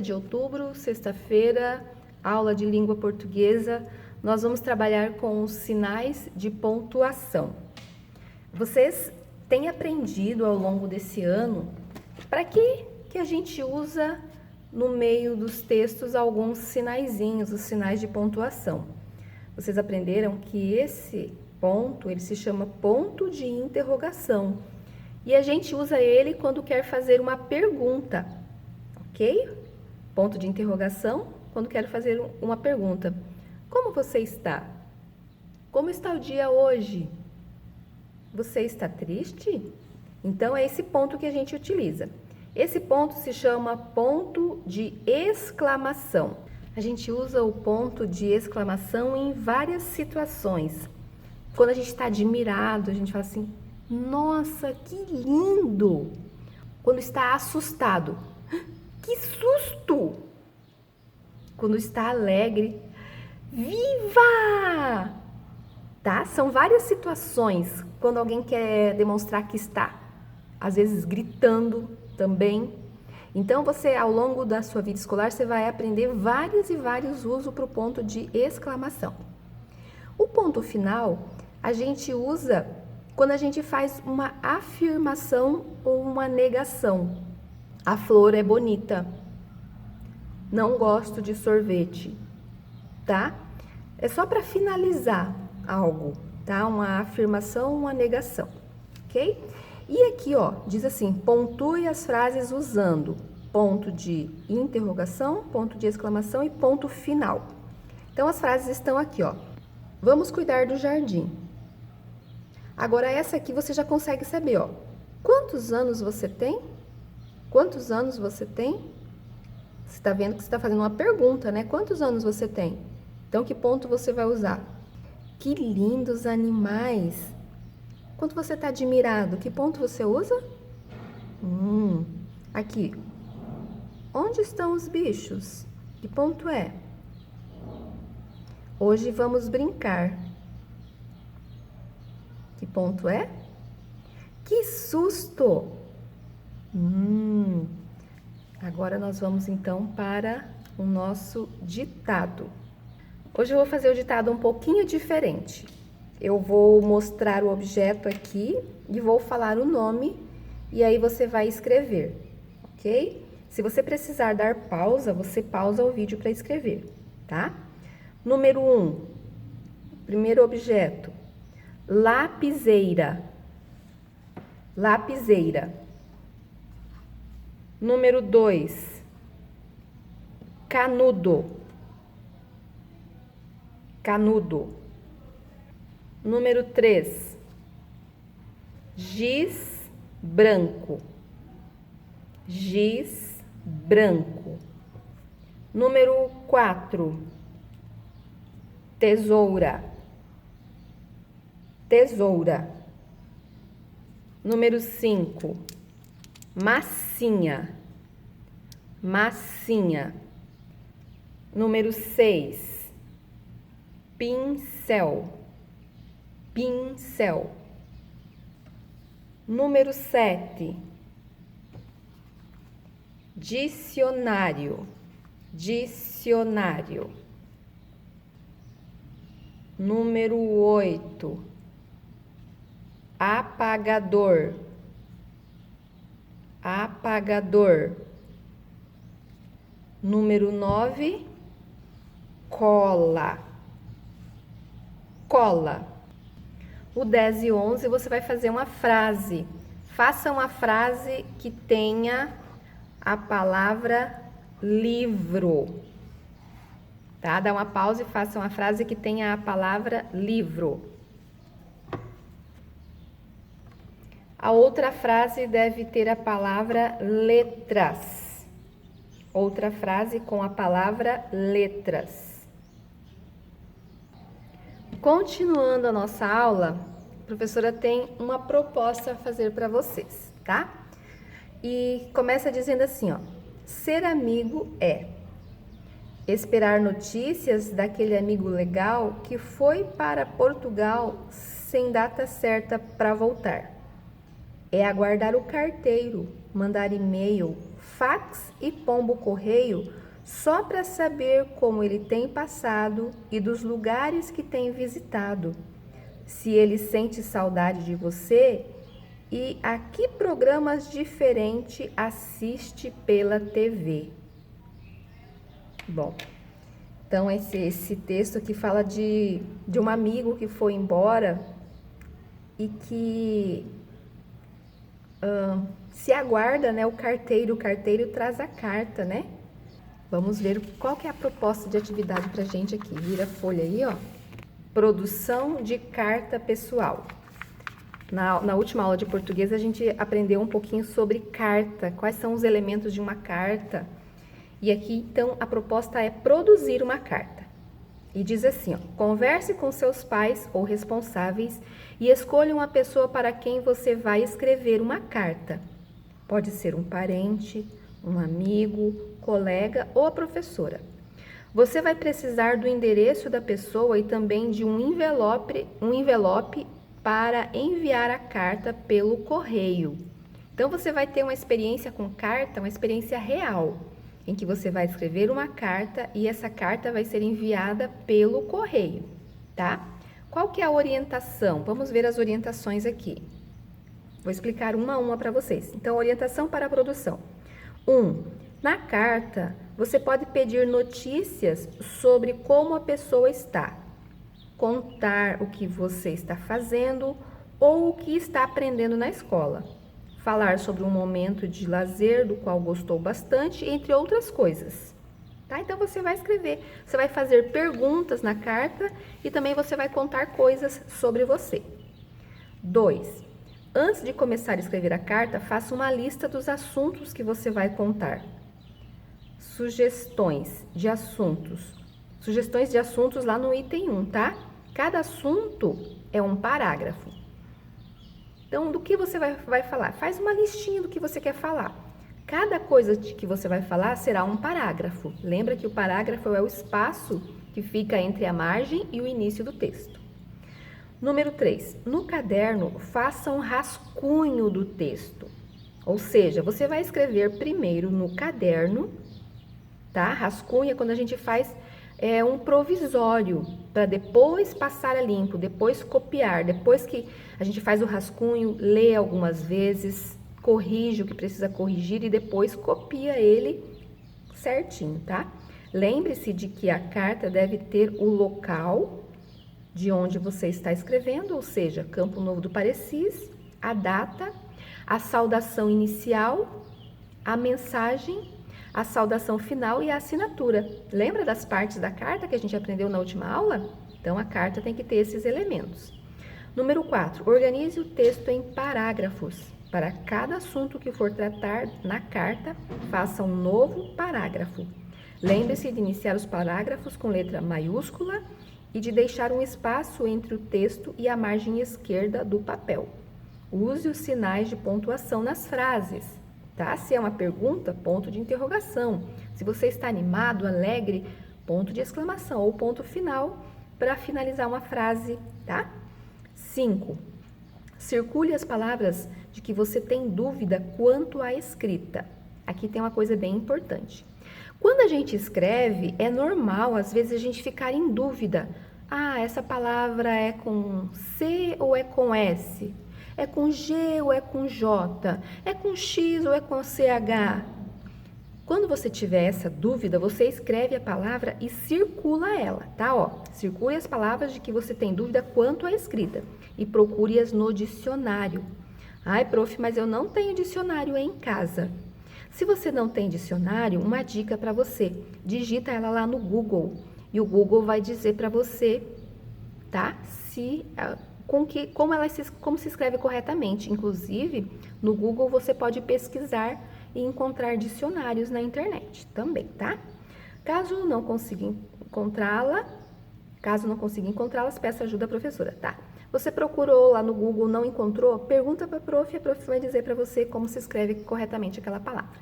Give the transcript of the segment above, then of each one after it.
de outubro, sexta-feira, aula de língua portuguesa. Nós vamos trabalhar com os sinais de pontuação. Vocês têm aprendido ao longo desse ano para que a gente usa no meio dos textos alguns sinaizinhos, os sinais de pontuação. Vocês aprenderam que esse ponto, ele se chama ponto de interrogação. E a gente usa ele quando quer fazer uma pergunta, ok? Ponto de interrogação, quando quero fazer uma pergunta. Como você está? Como está o dia hoje? Você está triste? Então, é esse ponto que a gente utiliza. Esse ponto se chama ponto de exclamação. A gente usa o ponto de exclamação em várias situações. Quando a gente está admirado, a gente fala assim, nossa, que lindo! Quando está assustado, que susto! Quando está alegre, viva! Tá? São várias situações quando alguém quer demonstrar que está, às vezes gritando também. Então, você, ao longo da sua vida escolar, você vai aprender vários e vários usos para o ponto de exclamação. O ponto final, a gente usa quando a gente faz uma afirmação ou uma negação. A flor é bonita. Não gosto de sorvete, tá? É só para finalizar algo, tá? Uma afirmação, uma negação, ok? E aqui, ó, diz assim, pontue as frases usando ponto de interrogação, ponto de exclamação e ponto final. Então, as frases estão aqui, ó. Vamos cuidar do jardim. Agora, essa aqui você já consegue saber, ó. Quantos anos você tem? Quantos anos você tem? Você está vendo que você está fazendo uma pergunta, né? Quantos anos você tem? Então, que ponto você vai usar? Que lindos animais! Quando você está admirado, que ponto você usa? Aqui. Onde estão os bichos? Que ponto é? Hoje vamos brincar. Que ponto é? Que susto! Agora nós vamos então para o nosso ditado. Hoje eu vou fazer o ditado um pouquinho diferente. Eu vou mostrar o objeto aqui e vou falar o nome e aí você vai escrever, ok? Se você precisar dar pausa, você pausa o vídeo para escrever, tá? Número 1, primeiro objeto, lapiseira, lapiseira. Número 2, canudo, canudo. Número 3, giz branco, giz branco. Número 4, tesoura, tesoura. Número 5, massinha, massinha. Número 6, pincel, pincel. Número 7, dicionário, dicionário. Número 8, apagador, apagador. Número 9, cola, cola. O 10 e 11 você vai fazer uma frase. Faça uma frase que tenha a palavra livro. Tá? Dá uma pausa e faça uma frase que tenha a palavra livro. A outra frase deve ter a palavra letras. Outra frase com a palavra letras. Continuando a nossa aula, a professora tem uma proposta a fazer para vocês, tá? E começa dizendo assim, ó. Ser amigo é esperar notícias daquele amigo legal que foi para Portugal sem data certa para voltar. É aguardar o carteiro, mandar e-mail, fax e pombo correio só para saber como ele tem passado e dos lugares que tem visitado. Se ele sente saudade de você e a que programas diferentes assiste pela TV. Bom, então esse texto aqui fala de um amigo que foi embora e que se aguarda, né, o carteiro traz a carta, né? Vamos ver qual que é a proposta de atividade pra gente aqui. Vira a folha aí, ó. Produção de carta pessoal. Na última aula de português a gente aprendeu um pouquinho sobre carta, quais são os elementos de uma carta. E aqui, então, a proposta é produzir uma carta. E diz assim, ó, converse com seus pais ou responsáveis e escolha uma pessoa para quem você vai escrever uma carta. Pode ser um parente, um amigo, colega ou a professora. Você vai precisar do endereço da pessoa e também de um envelope para enviar a carta pelo correio. Então, você vai ter uma experiência com carta, uma experiência real, em que você vai escrever uma carta e essa carta vai ser enviada pelo correio, tá? Qual que é a orientação? Vamos ver as orientações aqui. Vou explicar uma a uma para vocês. Então, orientação para a produção. 1. Na carta, você pode pedir notícias sobre como a pessoa está, contar o que você está fazendo ou o que está aprendendo na escola, falar sobre um momento de lazer do qual gostou bastante, entre outras coisas. Tá? Então, você vai escrever, você vai fazer perguntas na carta e também você vai contar coisas sobre você. 2. Antes de começar a escrever a carta, faça uma lista dos assuntos que você vai contar. Sugestões de assuntos lá no item 1, tá? Cada assunto é um parágrafo. Então, do que você vai falar? Faz uma listinha do que você quer falar. Cada coisa que você vai falar será um parágrafo. Lembra que o parágrafo é o espaço que fica entre a margem e o início do texto. Número 3. No caderno, faça um rascunho do texto. Ou seja, você vai escrever primeiro no caderno, tá? Rascunho é quando a gente faz um provisório, para depois passar a limpo, depois copiar, depois que a gente faz o rascunho, lê algumas vezes, corrige o que precisa corrigir e depois copia ele certinho, tá? Lembre-se de que a carta deve ter o local de onde você está escrevendo, ou seja, Campo Novo do Parecis, a data, a saudação inicial, a mensagem, a saudação final e a assinatura. Lembra das partes da carta que a gente aprendeu na última aula? Então, a carta tem que ter esses elementos. Número 4. Organize o texto em parágrafos. Para cada assunto que for tratar na carta, faça um novo parágrafo. Lembre-se de iniciar os parágrafos com letra maiúscula e de deixar um espaço entre o texto e a margem esquerda do papel. Use os sinais de pontuação nas frases. Tá? Se é uma pergunta, ponto de interrogação. Se você está animado, alegre, ponto de exclamação ou ponto final para finalizar uma frase, tá? 5. Circule as palavras de que você tem dúvida quanto à escrita. Aqui tem uma coisa bem importante. Quando a gente escreve, é normal, às vezes, a gente ficar em dúvida. Ah, essa palavra é com C ou é com S? É com G ou é com J? É com X ou é com CH? Quando você tiver essa dúvida, você escreve a palavra e circula ela, tá? Ó, circule as palavras de que você tem dúvida quanto à escrita e procure-as no dicionário. Ai, prof, mas eu não tenho dicionário em casa. Se você não tem dicionário, uma dica para você, digita ela lá no Google e o Google vai dizer para você, tá? Como se escreve corretamente. Inclusive, no Google você pode pesquisar e encontrar dicionários na internet também, tá? Caso não consiga encontrá-las, peça ajuda à professora, tá? Você procurou lá no Google, não encontrou? Pergunta para a prof vai dizer para você como se escreve corretamente aquela palavra.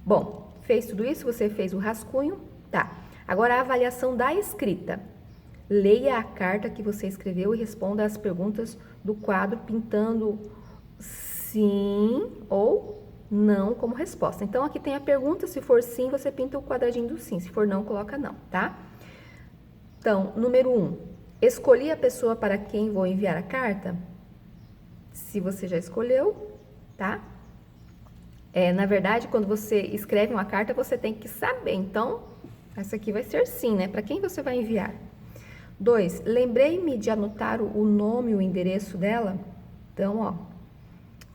Bom, fez tudo isso? Você fez o rascunho? Tá. Agora a avaliação da escrita. Leia a carta que você escreveu e responda as perguntas do quadro pintando sim ou não como resposta. Então, aqui tem a pergunta, se for sim, você pinta o quadradinho do sim, se for não, coloca não, tá? Então, número 1, escolhi a pessoa para quem vou enviar a carta? Se você já escolheu, tá? Na verdade, quando você escreve uma carta, você tem que saber. Então, essa aqui vai ser sim, né? Para quem você vai enviar? 2, lembrei-me de anotar o nome e o endereço dela? Então, ó,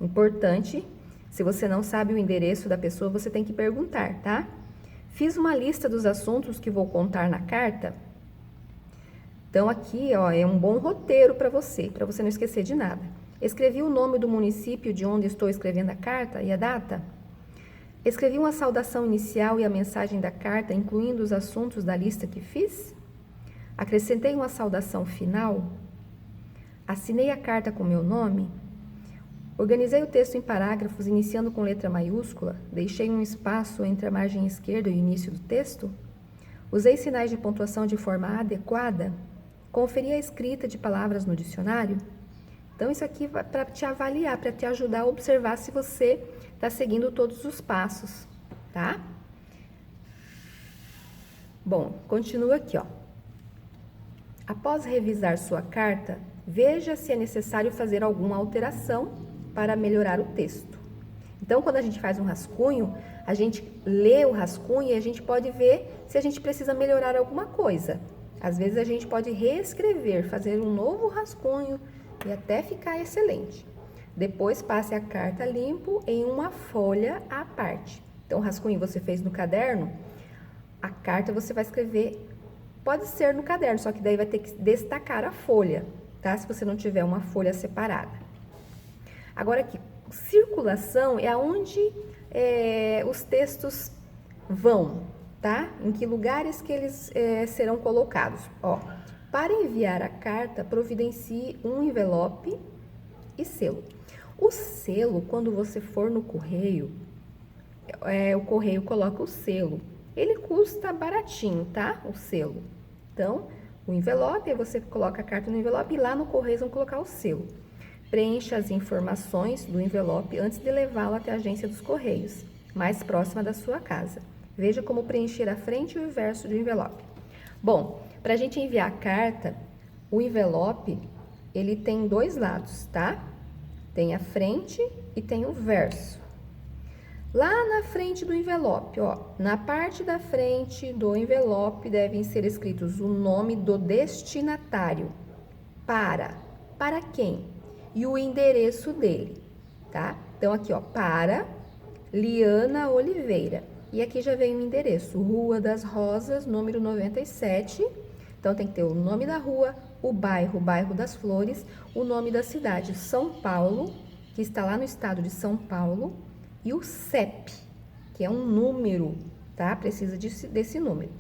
importante, se você não sabe o endereço da pessoa, você tem que perguntar, tá? Fiz uma lista dos assuntos que vou contar na carta? Então, aqui, ó, é um bom roteiro para você não esquecer de nada. Escrevi o nome do município de onde estou escrevendo a carta e a data? Escrevi uma saudação inicial e a mensagem da carta, incluindo os assuntos da lista que fiz? Acrescentei uma saudação final? Assinei a carta com meu nome? Organizei o texto em parágrafos, iniciando com letra maiúscula? Deixei um espaço entre a margem esquerda e o início do texto? Usei sinais de pontuação de forma adequada? Conferi a escrita de palavras no dicionário? Então, isso aqui vai para te avaliar, para te ajudar a observar se você está seguindo todos os passos, tá? Bom, continua aqui, ó. Após revisar sua carta, veja se é necessário fazer alguma alteração para melhorar o texto. Então, quando a gente faz um rascunho, a gente lê o rascunho e a gente pode ver se a gente precisa melhorar alguma coisa. Às vezes, a gente pode reescrever, fazer um novo rascunho e até ficar excelente. Depois, passe a carta limpo em uma folha à parte. Então, o rascunho você fez no caderno, a carta você vai escrever, pode ser no caderno, só que daí vai ter que destacar a folha, tá? Se você não tiver uma folha separada. Agora aqui, circulação é onde os textos vão, tá? Em que lugares que eles serão colocados. Ó, para enviar a carta, providencie um envelope e selo. O selo, quando você for no correio, o correio coloca o selo. Ele custa baratinho, tá? O selo. Então, o envelope, aí você coloca a carta no envelope e lá no correio vão colocar o selo. Preencha as informações do envelope antes de levá-lo até a agência dos correios, mais próxima da sua casa. Veja como preencher a frente e o verso do envelope. Bom, para a gente enviar a carta, o envelope, ele tem dois lados, tá? Tem a frente e tem o verso. Lá na frente do envelope, ó, na parte da frente do envelope devem ser escritos o nome do destinatário, para quem? E o endereço dele, tá? Então, aqui, ó, para Liana Oliveira. E aqui já vem o endereço, Rua das Rosas, número 97. Então, tem que ter o nome da rua, o bairro das Flores, o nome da cidade, São Paulo, que está lá no estado de São Paulo, e o CEP, que é um número, tá? Precisa desse número.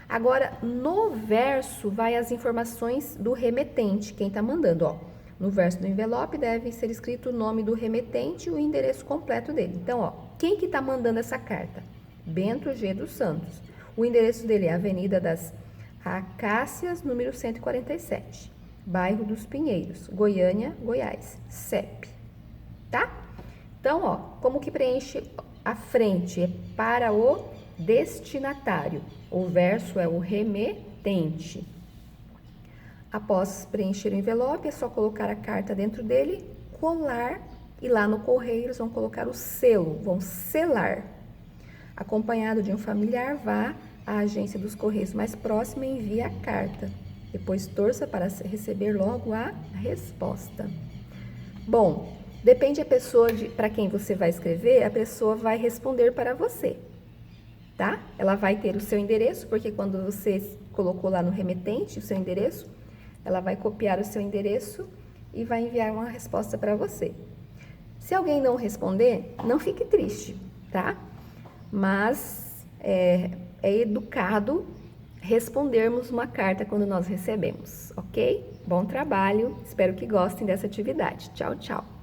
Agora, no verso, vai as informações do remetente, quem tá mandando, ó. No verso do envelope deve ser escrito o nome do remetente e o endereço completo dele. Então, ó, quem que tá mandando essa carta? Bento G. dos Santos. O endereço dele é Avenida das Acácias, número 147, bairro dos Pinheiros, Goiânia, Goiás, CEP, tá? Então, ó, como que preenche a frente? É para o destinatário. O verso é o remetente. Após preencher o envelope, é só colocar a carta dentro dele, colar, e lá no correio eles vão colocar o selo, vão selar. Acompanhado de um familiar, vá à agência dos correios mais próxima e envie a carta. Depois torça para receber logo a resposta. Bom, depende da pessoa para quem você vai escrever, a pessoa vai responder para você, tá? Ela vai ter o seu endereço, porque quando você colocou lá no remetente o seu endereço, ela vai copiar o seu endereço e vai enviar uma resposta para você. Se alguém não responder, não fique triste, tá? Mas é educado respondermos uma carta quando nós recebemos, ok? Bom trabalho, espero que gostem dessa atividade. Tchau, tchau!